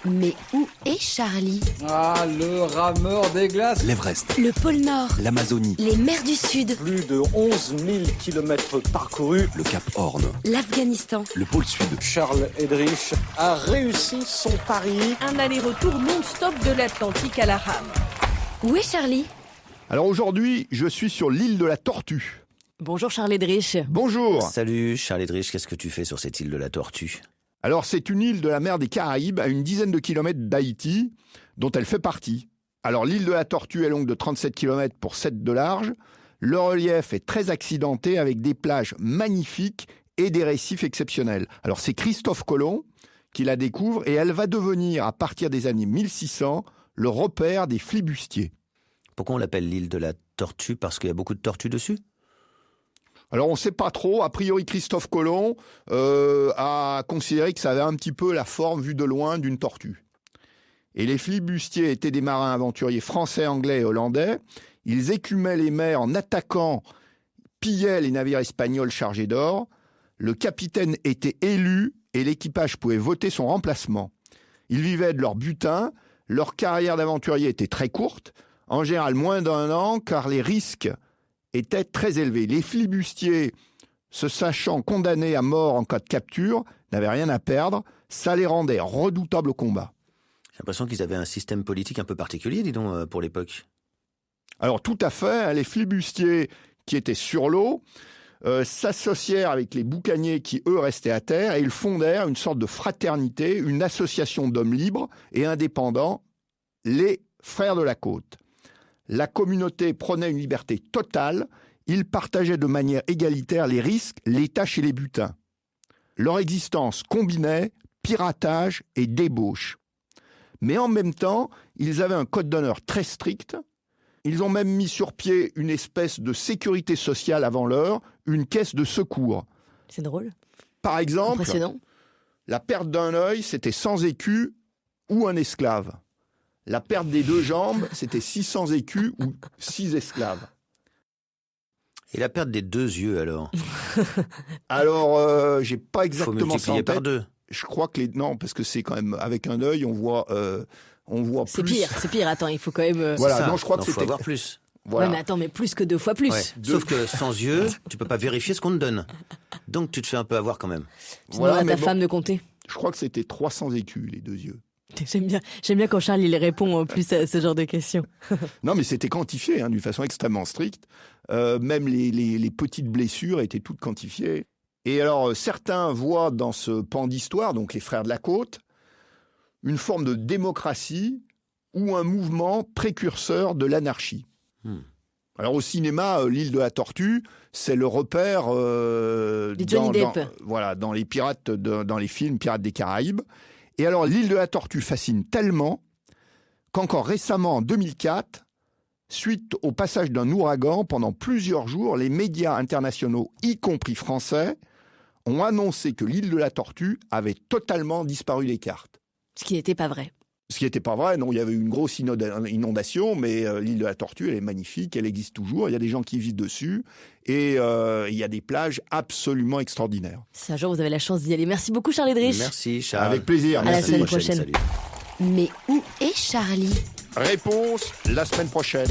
Mais où est Charlie? Ah, le rameur des glaces. L'Everest, Le pôle Nord, l'Amazonie, les mers du Sud, Plus de 11 000 kilomètres parcourus. le Cap Horn, l'Afghanistan. le pôle Sud. Charles Eddrich a réussi son pari. Un aller-retour non-stop de l'Atlantique à la rame. Où est Charlie? Alors aujourd'hui, je suis sur l'île de la Tortue. Bonjour Charles Eddrich. Bonjour. Salut Charles Eddrich, qu'est-ce que tu fais sur cette île de la Tortue? Alors c'est une île de la mer des Caraïbes à une dizaine de kilomètres d'Haïti, dont elle fait partie. Alors l'île de la Tortue est longue de 37 kilomètres pour 7 de large. Le relief est très accidenté avec des plages magnifiques et des récifs exceptionnels. Alors c'est Christophe Colomb qui la découvre et elle va devenir, à partir des années 1600, le repère des flibustiers. Pourquoi on l'appelle l'île de la Tortue? Parce qu'il y a beaucoup de tortues dessus? Alors on ne sait pas trop, a priori Christophe Colomb a considéré que ça avait un petit peu la forme vue de loin d'une tortue. Et les flibustiers étaient des marins aventuriers français, anglais et hollandais. Ils écumaient les mers en attaquant, pillaient les navires espagnols chargés d'or. Le capitaine était élu et l'équipage pouvait voter son remplacement. Ils vivaient de leur butin, leur carrière d'aventurier était très courte, en général moins d'1 an, car les risques étaient très élevés. Les flibustiers, se sachant condamnés à mort en cas de capture, n'avaient rien à perdre. Ça les rendait redoutables au combat. J'ai l'impression qu'ils avaient un système politique un peu particulier, dis donc, pour l'époque. Alors tout à fait, les flibustiers qui étaient sur l'eau s'associèrent avec les boucaniers qui, eux, restaient à terre et ils fondèrent une sorte de fraternité, une association d'hommes libres et indépendants, les Frères de la Côte. La communauté prenait une liberté totale, ils partageaient de manière égalitaire les risques, les tâches et les butins. Leur existence combinait piratage et débauche. Mais en même temps, ils avaient un code d'honneur très strict. Ils ont même mis sur pied une espèce de sécurité sociale avant l'heure, une caisse de secours. C'est drôle. Par exemple, Impressionnant. la perte d'un œil, c'était 100 écus ou un esclave. La perte des 2 jambes, c'était 600 écus ou 6 esclaves. Et la perte des 2 yeux, alors? J'ai pas Il faut exactement ça en multiplier par tête. 2. Je crois que non, parce que c'est quand même avec un œil, on voit C'est plus. pire. Attends, il faut quand même. Voilà, C'est ça. non, je crois que faut c'était. avoir plus. Voilà. Ouais, mais attends, mais plus que 2 fois plus. Ouais. Sauf que sans yeux, tu peux pas vérifier ce qu'on te donne. Donc tu te fais un peu avoir quand même. Tu Voilà, demandes à mais ta bon. femme de compter. Je crois que c'était 300 écus, les 2 yeux. J'aime bien quand Charles il répond en plus à ce genre de questions. Non, mais c'était quantifié d'une façon extrêmement stricte. Même les petites blessures étaient toutes quantifiées. Et alors, certains voient dans ce pan d'histoire, donc les Frères de la Côte, une forme de démocratie ou un mouvement précurseur de l'anarchie. Alors au cinéma, l'île de la Tortue, c'est le repère De Johnny Depp. dans les pirates, dans les films Pirates des Caraïbes. Et alors l'île de la Tortue fascine tellement qu'encore récemment, en 2004, suite au passage d'un ouragan, pendant plusieurs jours, les médias internationaux, y compris français, ont annoncé que l'île de la Tortue avait totalement disparu des cartes. Ce qui n'était pas vrai. Ce qui n'était pas vrai, non, il y avait eu une grosse inondation, mais l'île de la Tortue, elle est magnifique, elle existe toujours, il y a des gens qui vivent dessus, et il y a des plages absolument extraordinaires. Si un jour vous avez la chance d'y aller. Merci beaucoup Charles Eddrich. Merci Charles. Avec plaisir, À la merci. semaine prochaine. Salut. Mais où est Charlie? Réponse la semaine prochaine.